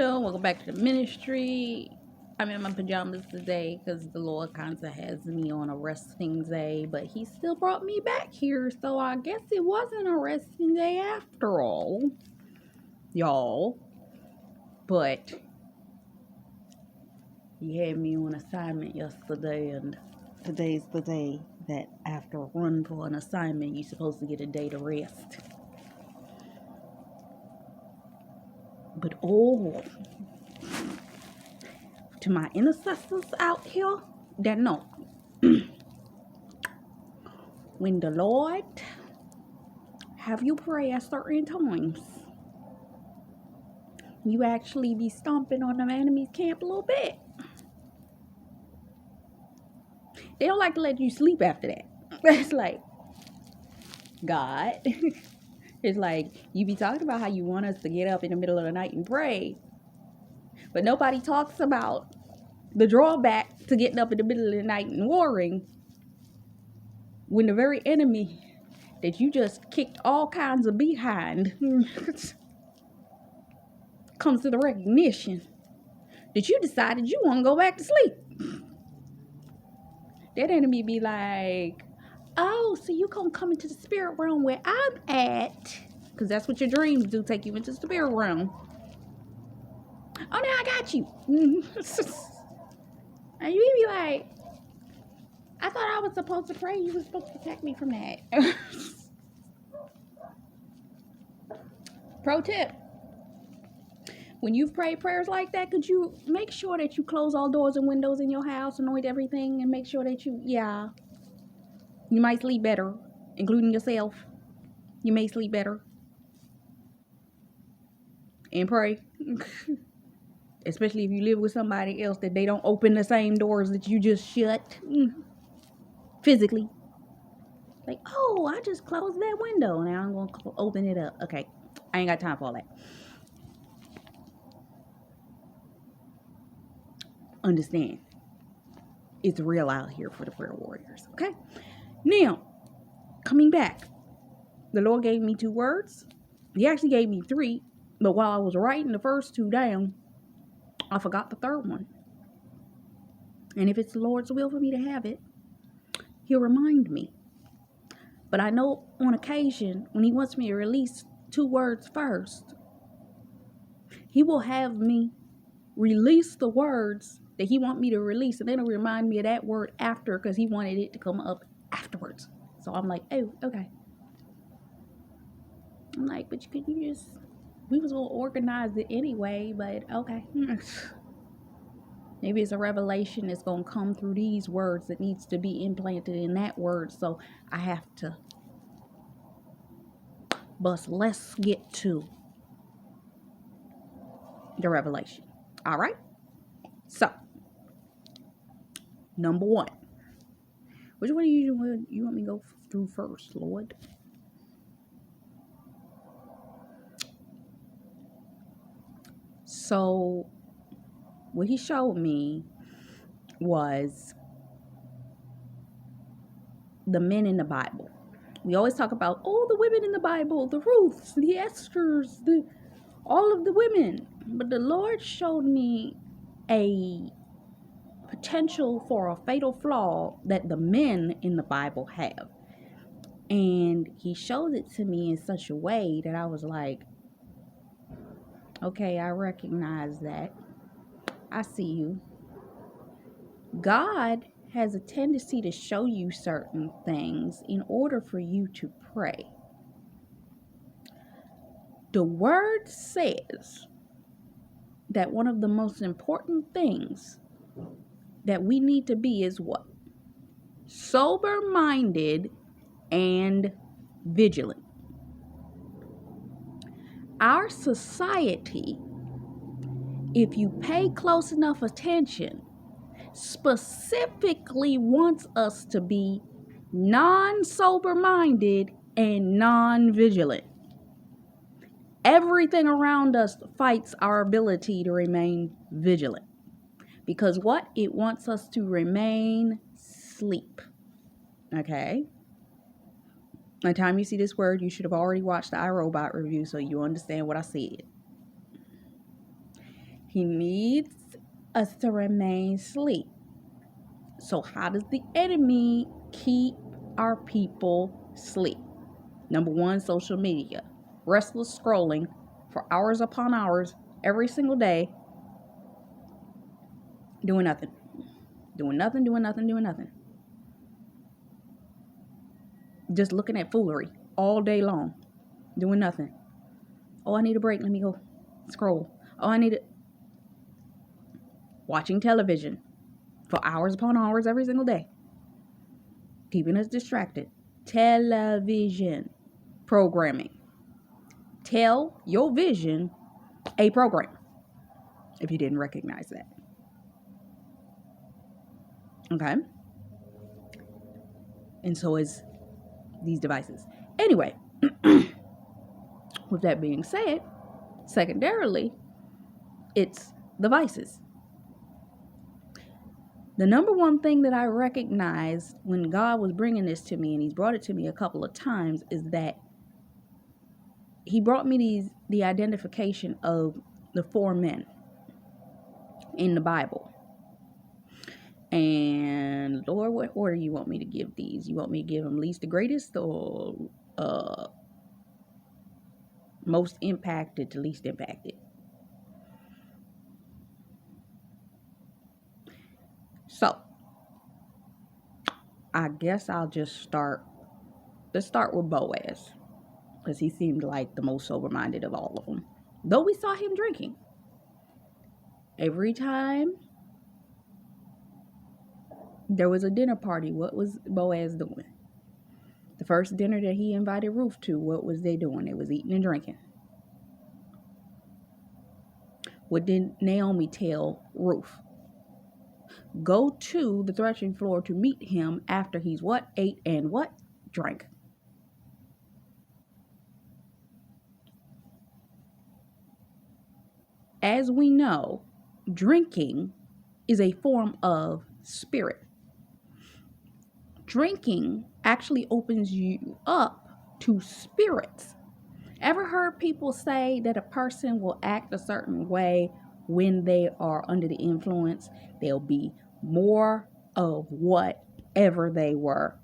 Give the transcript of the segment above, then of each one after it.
Hello, welcome back to the ministry. I'm in my pajamas today because the Lord kind of has me on a resting day, but He still brought me back here, so I guess it wasn't a resting day after all, y'all. But He had me on assignment yesterday, and today's the day that after a run for an assignment, you're supposed to get a day to rest. But oh, to my intercessors out here that know, when the Lord have you pray at certain times, you actually be stomping on the enemy's camp a little bit. They don't like to let you sleep after that. It's like, God, it's like you be talking about how you want us to get up in the middle of the night and pray, but nobody talks about the drawback to getting up in the middle of the night and warring when the very enemy that you just kicked all kinds of behind comes to the recognition that you decided you want to go back to sleep. That enemy be like, oh, so you gonna come into the spirit realm where I'm at? Because that's what your dreams do, take you into the spirit realm. Oh, now I got you. And you be like, I thought I was supposed to pray. You were supposed to protect me from that. Pro tip. When you've prayed prayers like that, could you make sure that you close all doors and windows in your house, anoint everything, and make sure that you might sleep better, including yourself. You may sleep better. And pray. Especially if you live with somebody else, that they don't open the same doors that you just shut. Physically. Like, oh, I just closed that window. Now I'm going to open it up. Okay. I ain't got time for all that. Understand, it's real out here for the prayer warriors. Okay. Now, coming back, the Lord gave me 2 words. He actually gave me 3, but while I was writing the first 2 down, I forgot the 3rd one. And if it's the Lord's will for me to have it, He'll remind me. But I know on occasion, when He wants me to release 2 words first, He will have me release the words that He want me to release, and then He'll remind me of that word after, because He wanted it to come up afterwards. So I'm like, oh, okay. I'm like, but could you just, we was going to organize it anyway, but okay. Maybe it's a revelation that's going to come through these words that needs to be implanted in that word. So I have to. But let's get to the revelation. All right. So, number 1. Which one do you want me to go through first, Lord? So, what He showed me was the men in the Bible. We always talk about, oh, the women in the Bible, the Ruths, the Esthers, all of the women. But the Lord showed me a potential for a fatal flaw that the men in the Bible have. And He showed it to me in such a way that I was like, okay, I recognize that. I see you. God has a tendency to show you certain things in order for you to pray. The word says that one of the most important things that we need to be is what? Sober-minded and vigilant. Our society, if you pay close enough attention, specifically wants us to be non-sober-minded and non-vigilant. Everything around us fights our ability to remain vigilant. Because what? It wants us to remain asleep. Okay? By the time you see this word, you should have already watched the iRobot review so you understand what I said. He needs us to remain asleep. So how does the enemy keep our people asleep? Number one, social media. Restless scrolling for hours upon hours every single day. Doing nothing. Doing nothing, doing nothing, doing nothing. Just looking at foolery all day long. Doing nothing. Oh, I need a break. Let me go scroll. Oh, I need it. Watching television for hours upon hours every single day. Keeping us distracted. Television programming. Tell your vision a program, if you didn't recognize that. Okay? And so is these devices. Anyway, with that being said, secondarily, it's the vices. The number one thing that I recognized when God was bringing this to me, and he's brought it to me a couple of times, is that he brought me the identification of the four men in the Bible. And Lord, what order you want me to give these? You want me to give them least to greatest, or most impacted to least impacted? So, I guess I'll just start. Let's start with Boaz, because he seemed like the most sober-minded of all of them. Though we saw him drinking. Every time there was a dinner party, what was Boaz doing? The first dinner that he invited Ruth to, what was they doing? They was eating and drinking. What did Naomi tell Ruth? Go to the threshing floor to meet him after he's what? Ate and what? Drank. As we know, drinking is a form of spirit. Drinking actually opens you up to spirits. Ever heard people say that a person will act a certain way when they are under the influence? They'll be more of whatever they were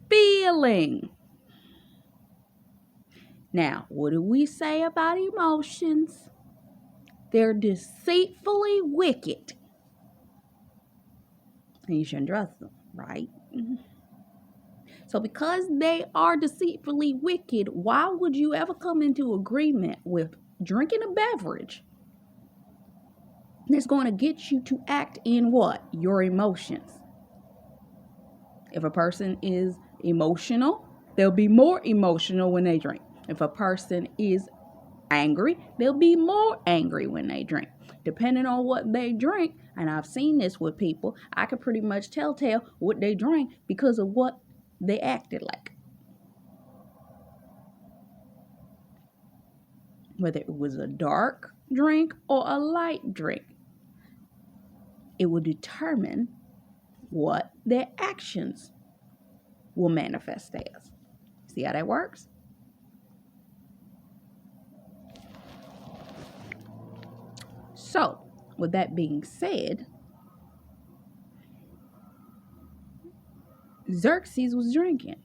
feeling. Now, what do we say about emotions? They're deceitfully wicked. And you shouldn't trust them, right? So because they are deceitfully wicked, why would you ever come into agreement with drinking a beverage that's going to get you to act in what? Your emotions. If a person is emotional, they'll be more emotional when they drink. If a person is angry, they'll be more angry when they drink. Depending on what they drink, and I've seen this with people, I can pretty much tell what they drank because of what they acted like. Whether it was a dark drink or a light drink, it will determine what their actions will manifest as. See how that works? So, with that being said, Xerxes was drinking.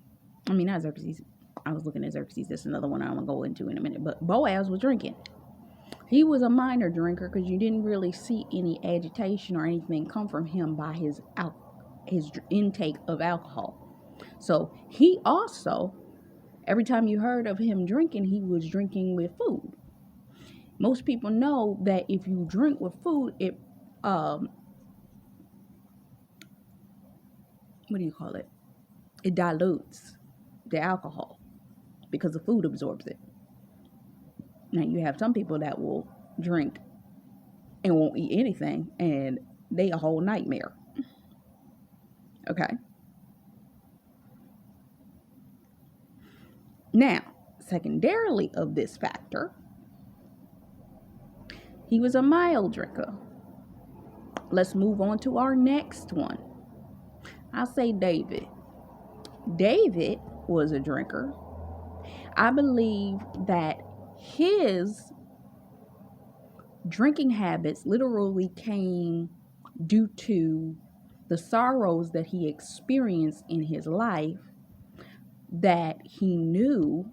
I mean, not Xerxes. I was looking at Xerxes. That's another one I'm going to go into in a minute. But Boaz was drinking. He was a minor drinker because you didn't really see any agitation or anything come from him by his intake of alcohol. So he also, every time you heard of him drinking, he was drinking with food. Most people know that if you drink with food, it, what do you call it? It dilutes the alcohol because the food absorbs it. Now you have some people that will drink and won't eat anything, and they a whole nightmare. Okay. Now, secondarily of this factor, he was a mild drinker. Let's move on to our next one. I'll say David. David was a drinker. I believe that his drinking habits literally came due to the sorrows that he experienced in his life, that he knew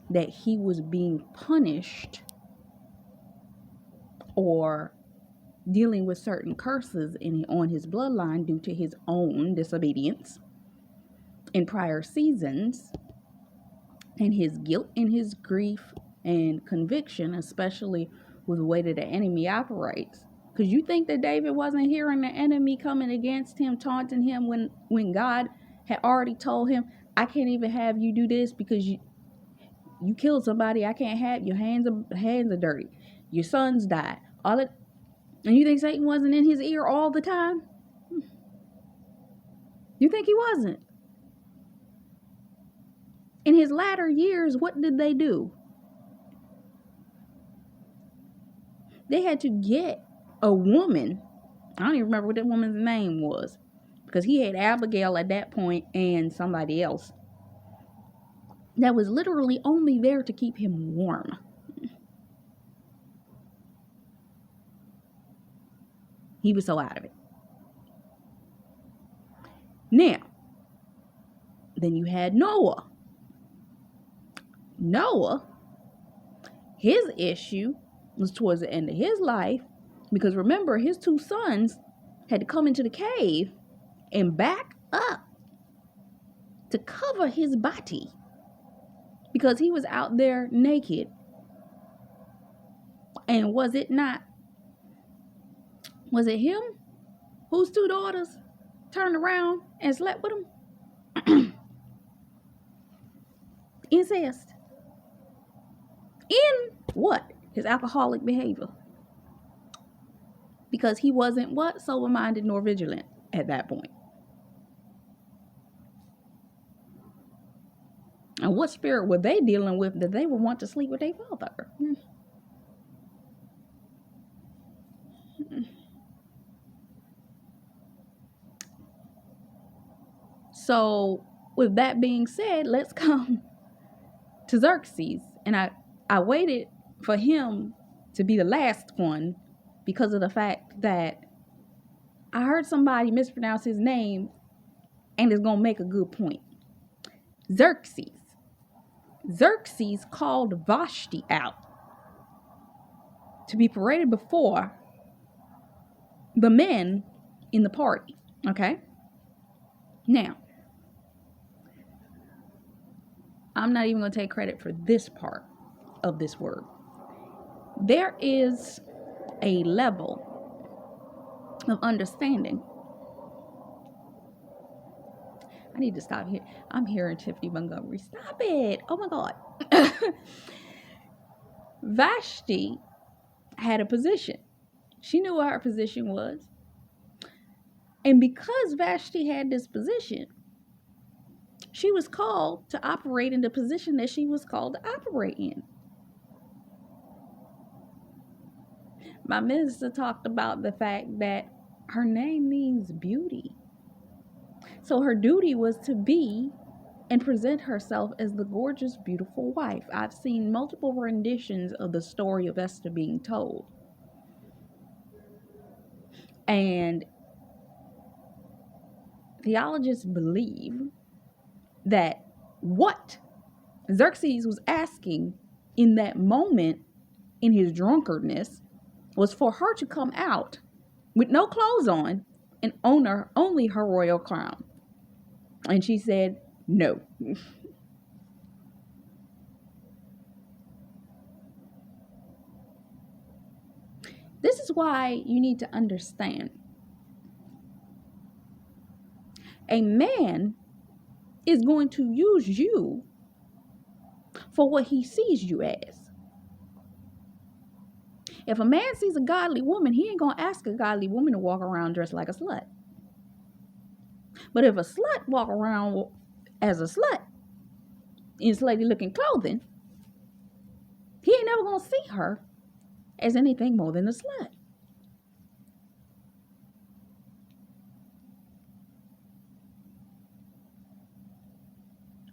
that he was being punished or dealing with certain curses on his bloodline due to his own disobedience in prior seasons, and his guilt and his grief and conviction, especially with the way that the enemy operates. Because you think that David wasn't hearing the enemy coming against him, taunting him when God had already told him, I can't even have you do this because you killed somebody. I can't have your hands are dirty. Your sons died. All it, and you think Satan wasn't in his ear all the time? You think he wasn't? In his latter years, what did they do? They had to get a woman. I don't even remember what that woman's name was, because he had Abigail at that point and somebody else that was literally only there to keep him warm. He was so out of it. Now, then you had Noah. Noah, his issue was towards the end of his life, because remember, his two sons had to come into the cave and back up to cover his body because he was out there naked. And was it him whose two daughters turned around and slept with him? Incest. In what? His alcoholic behavior. Because he wasn't what? Sober-minded nor vigilant at that point. And what spirit were they dealing with that they would want to sleep with their father? So, with that being said, let's come to Xerxes. And I waited for him to be the last one because of the fact that I heard somebody mispronounce his name and it's going to make a good point. Xerxes. Xerxes called Vashti out to be paraded before the men in the party. Okay? Now, I'm not even going to take credit for this part of this word. There is a level of understanding. I need to stop here. I'm hearing Tiffany Montgomery. Stop it. Oh my God. Vashti had a position. She knew what her position was. And because Vashti had this position, she was called to operate in the position that she was called to operate in. My minister talked about the fact that her name means beauty. So her duty was to be and present herself as the gorgeous, beautiful wife. I've seen multiple renditions of the story of Esther being told. And theologians believe that what Xerxes was asking in that moment in his drunkardness was for her to come out with no clothes on and only her royal crown. And she said, no. This is why you need to understand. A man is going to use you for what he sees you as. If a man sees a godly woman, he ain't going to ask a godly woman to walk around dressed like a slut. But if a slut walk around as a slut in slutty looking clothing, he ain't never going to see her as anything more than a slut.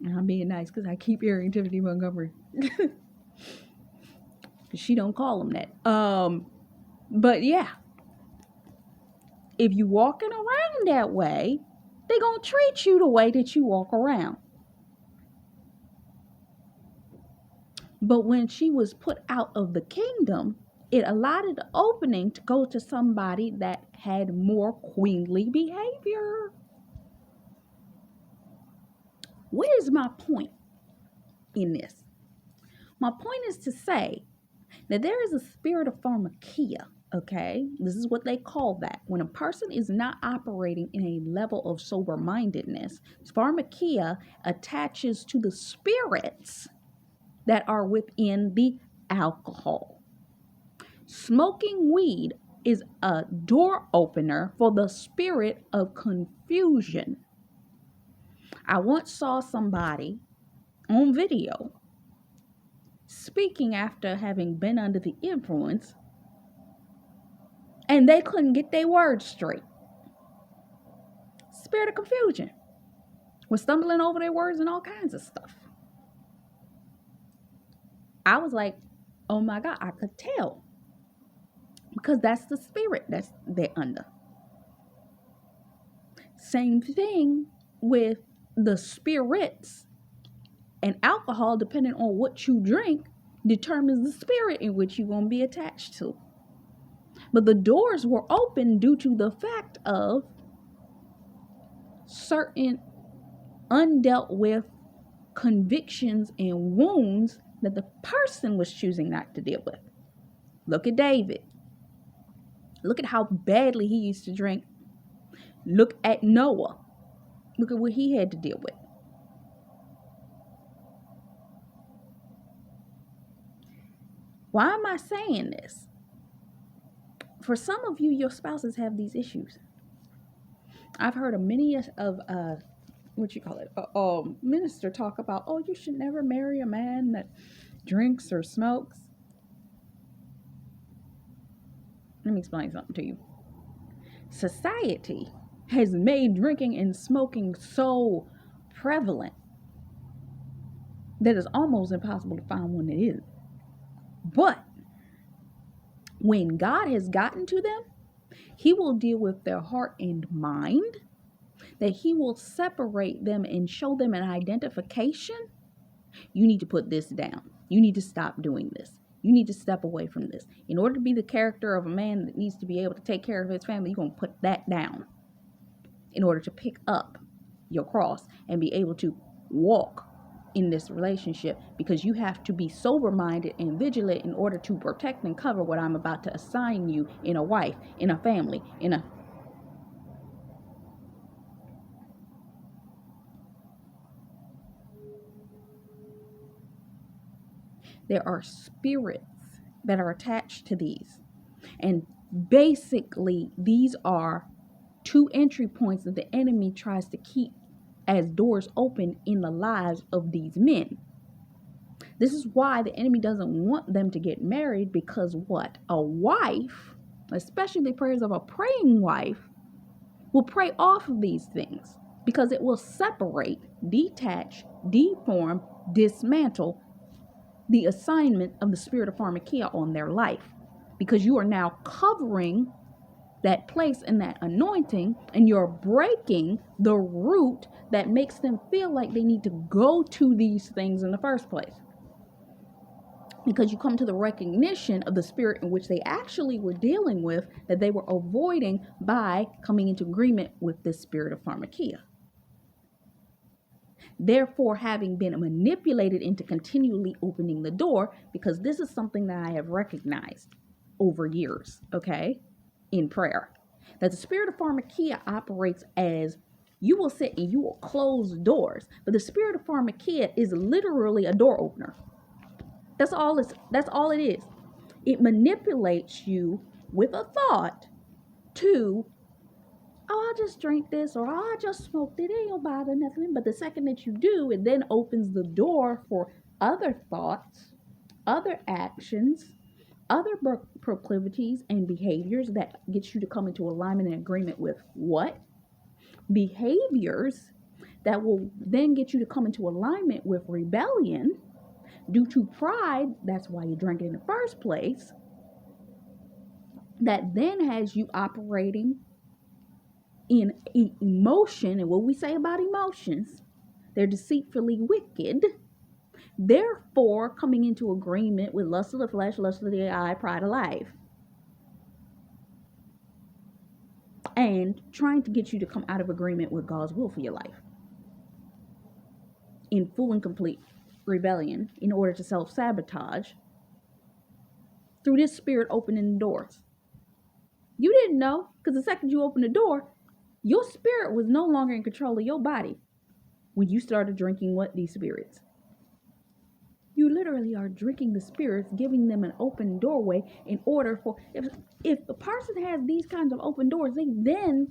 And I'm being nice because I keep hearing Tiffany Montgomery. She don't call him that. But yeah, if you walking around that way, they gonna treat you the way that you walk around. But when she was put out of the kingdom, it allowed an opening to go to somebody that had more queenly behavior. What is my point in this? My point is to say that there is a spirit of pharmakia, okay? This is what they call that. When a person is not operating in a level of sober-mindedness, pharmakia attaches to the spirits that are within the alcohol. Smoking weed is a door opener for the spirit of confusion. I once saw somebody on video speaking after having been under the influence, and they couldn't get their words straight. Spirit of confusion was stumbling over their words and all kinds of stuff. I was like, oh my God, I could tell. Because that's the spirit that's they're under. Same thing with the spirits and alcohol, depending on what you drink, determines the spirit in which you're going to be attached to. But the doors were open due to the fact of certain undealt with convictions and wounds that the person was choosing not to deal with. Look at David. Look at how badly he used to drink. Look at Noah. Look at what he had to deal with. Why am I saying this? For some of you, your spouses have these issues. I've heard many of minister talk about, oh, you should never marry a man that drinks or smokes. Let me explain something to you. Society has made drinking and smoking so prevalent that it's almost impossible to find one that isn't. But when God has gotten to them, He will deal with their heart and mind, that He will separate them and show them an identification. You need to put this down. You need to stop doing this. You need to step away from this. In order to be the character of a man that needs to be able to take care of his family, you're going to put that down in order to pick up your cross and be able to walk in this relationship, because you have to be sober-minded and vigilant in order to protect and cover what I'm about to assign you in a wife, in a family, There are spirits that are attached to these. And basically, these are two entry points that the enemy tries to keep as doors open in the lives of these men. This is why the enemy doesn't want them to get married, because what? A wife, especially the prayers of a praying wife, will pray off of these things, because it will separate, detach, deform, dismantle the assignment of the spirit of pharmakia on their life, because you are now covering that place and that anointing, and you're breaking the root that makes them feel like they need to go to these things in the first place, because you come to the recognition of the spirit in which they actually were dealing with, that they were avoiding by coming into agreement with this spirit of pharmakia. Therefore, having been manipulated into continually opening the door, because this is something that I have recognized over years, okay, in prayer, that the spirit of pharmakia operates as you will sit and you will close doors, but the spirit of pharmakia is literally a door opener. That's all it is. It manipulates you with a thought to, oh, I'll just drink this, or oh, I just smoked it, ain't gonna bother nothing. But the second that you do, it then opens the door for other thoughts, other actions, other proclivities and behaviors that get you to come into alignment and agreement with what? Behaviors that will then get you to come into alignment with rebellion due to pride. That's why you drank it in the first place. that then has you operating in emotion. And what we say about emotions, they're deceitfully wicked. Therefore, coming into agreement with lust of the flesh, lust of the eye, pride of life, and trying to get you to come out of agreement with God's will for your life in full and complete rebellion in order to self-sabotage through this spirit opening the doors. You didn't know, because the second you opened the door, your spirit was no longer in control of your body when you started drinking what? These spirits. You literally are drinking the spirits, giving them an open doorway in order for, if a person has these kinds of open doors, they then,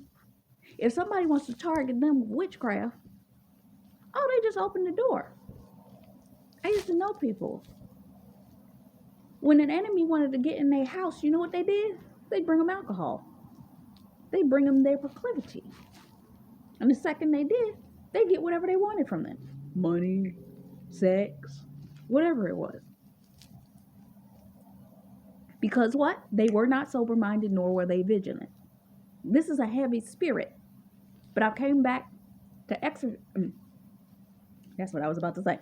if somebody wants to target them with witchcraft, oh, they just open the door. I used to know people. When an enemy wanted to get in their house, you know what they did? They bring them alcohol. They bring them their proclivity. And the second they did, they get whatever they wanted from them. Money, sex, whatever it was. Because what? They were not sober-minded, nor were they vigilant. This is a heavy spirit. But I came back to Exorcist. That's what I was about to say.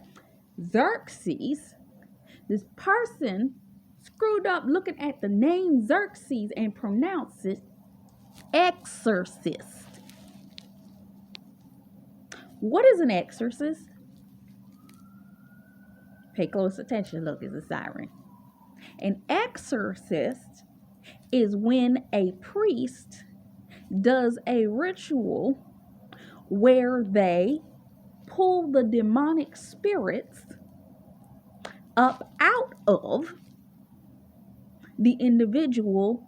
Xerxes, this person screwed up looking at the name Xerxes and pronounced it Exorcist. What is an exorcist? Pay close attention. Look, it's a siren. An exorcist is when a priest does a ritual where they pull the demonic spirits up out of the individual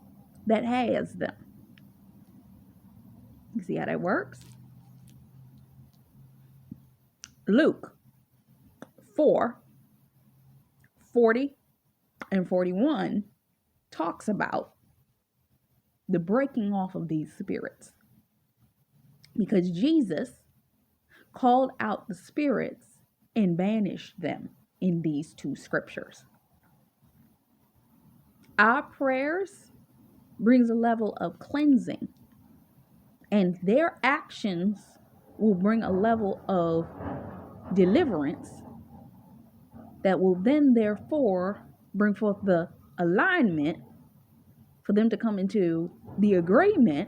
that has them. You see how that works? Luke 4:40 and 41 talks about the breaking off of these spirits, because Jesus called out the spirits and banished them in these two scriptures. Our prayers brings a level of cleansing, and their actions will bring a level of deliverance that will then therefore bring forth the alignment for them to come into the agreement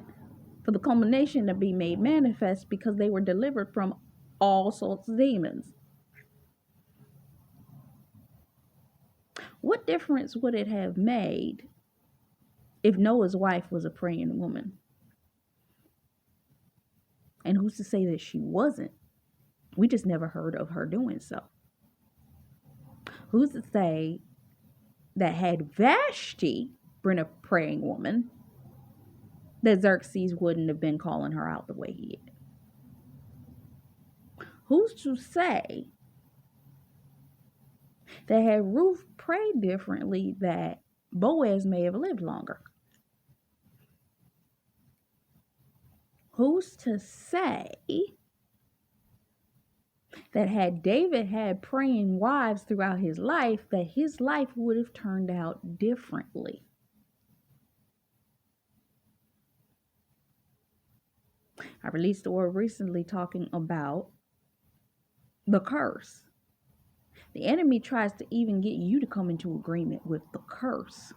for the culmination to be made manifest, because they were delivered from all sorts of demons. What difference would it have made if Noah's wife was a praying woman? And who's to say that she wasn't? We just never heard of her doing so. Who's to say that had Vashti been a praying woman, that Xerxes wouldn't have been calling her out the way he did? Who's to say that had Ruth prayed differently, that Boaz may have lived longer? Who's to say that had David had praying wives throughout his life, that his life would have turned out differently? I released a word recently talking about the curse. The enemy tries to even get you to come into agreement with the curse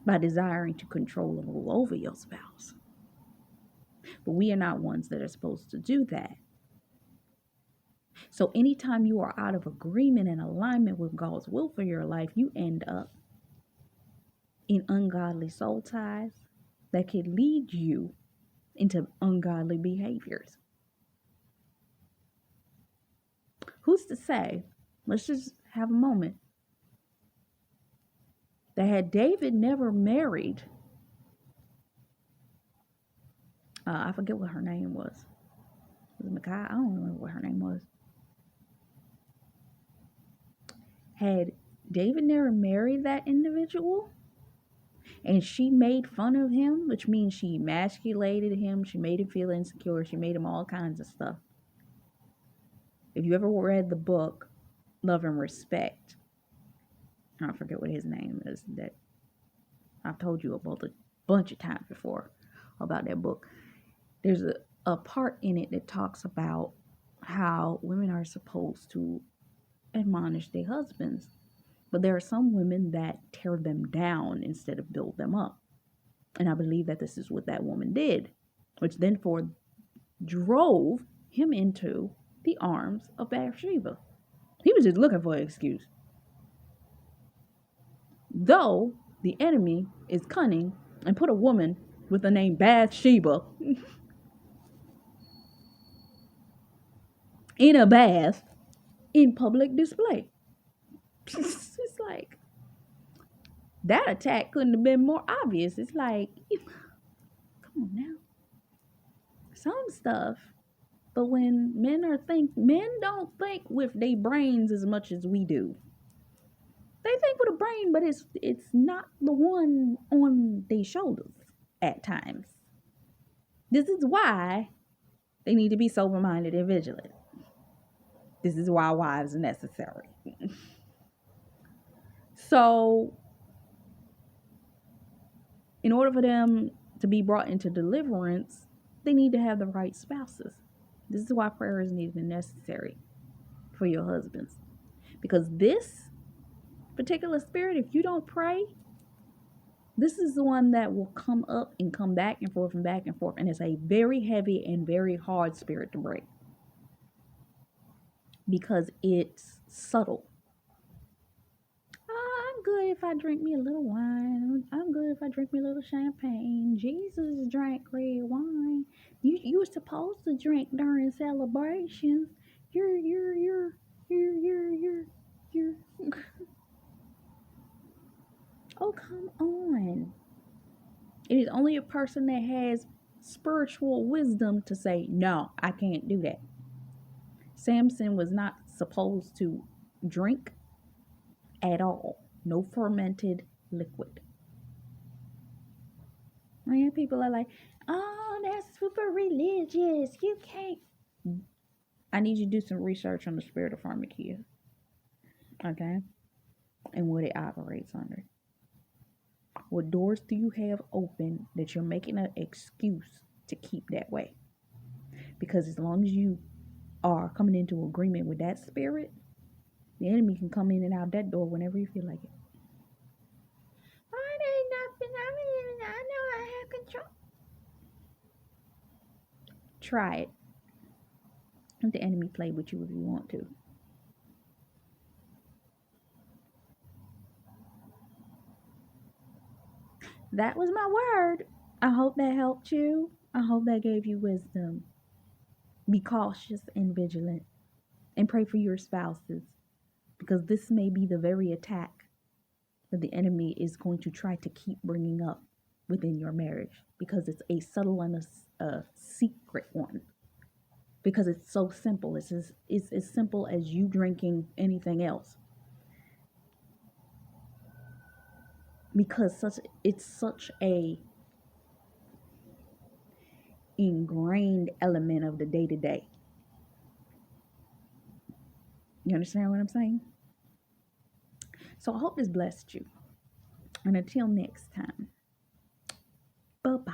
by desiring to control and rule over your spouse. But we are not ones that are supposed to do that. So anytime you are out of agreement and alignment with God's will for your life, you end up in ungodly soul ties that could lead you into ungodly behaviors. Who's to say, let's just have a moment, that had David never married, I forget what her name was. Was it Micaiah? I don't remember what her name was. Had David never married that individual, and she made fun of him, which means she emasculated him, she made him feel insecure, she made him all kinds of stuff. If you ever read the book Love and Respect, I forget what his name is, that I've told you about a bunch of times before about that book. There's a part in it that talks about how women are supposed to admonish their husbands. But there are some women that tear them down instead of build them up. And I believe that this is what that woman did, which then drove him into the arms of Bathsheba. He was just looking for an excuse. Though the enemy is cunning and put a woman with the name Bathsheba in a bath in public display. It's like, that attack couldn't have been more obvious. It's like, come on now. Some stuff. But when men don't think with their brains as much as we do. They think with a brain, but it's not the one on their shoulders at times. This is why they need to be sober-minded and vigilant. This is why wives are necessary. So, in order for them to be brought into deliverance, they need to have the right spouses. This is why prayer is needed and necessary for your husbands. Because this particular spirit, if you don't pray, this is the one that will come up and come back and forth and back and forth. And it's a very heavy and very hard spirit to break. Because it's subtle. I'm good if I drink me a little wine. I'm good if I drink me a little champagne. Jesus drank red wine. You were supposed to drink during celebrations. You're. Oh, come on. It is only a person that has spiritual wisdom to say, no, I can't do that. Samson was not supposed to drink at all. No fermented liquid. And people are like, oh, that's super religious. You can't. I need you to do some research on the spirit of pharmakia. Okay? And what it operates under. What doors do you have open that you're making an excuse to keep that way? Because as long as you are coming into agreement with that spirit, the enemy can come in and out that door whenever you feel like it. Oh, it ain't nothing. I know I have control. Try it. Let the enemy play with you if you want to. That was my word. I hope that helped you. I hope that gave you wisdom. Be cautious and vigilant. And pray for your spouses. Because this may be the very attack that the enemy is going to try to keep bringing up within your marriage. Because it's a subtle and a secret one. Because it's so simple. It's as simple as you drinking anything else. Because it's such a ingrained element of the day-to-day. You understand what I'm saying? So I hope this blessed you. And until next time, bye-bye.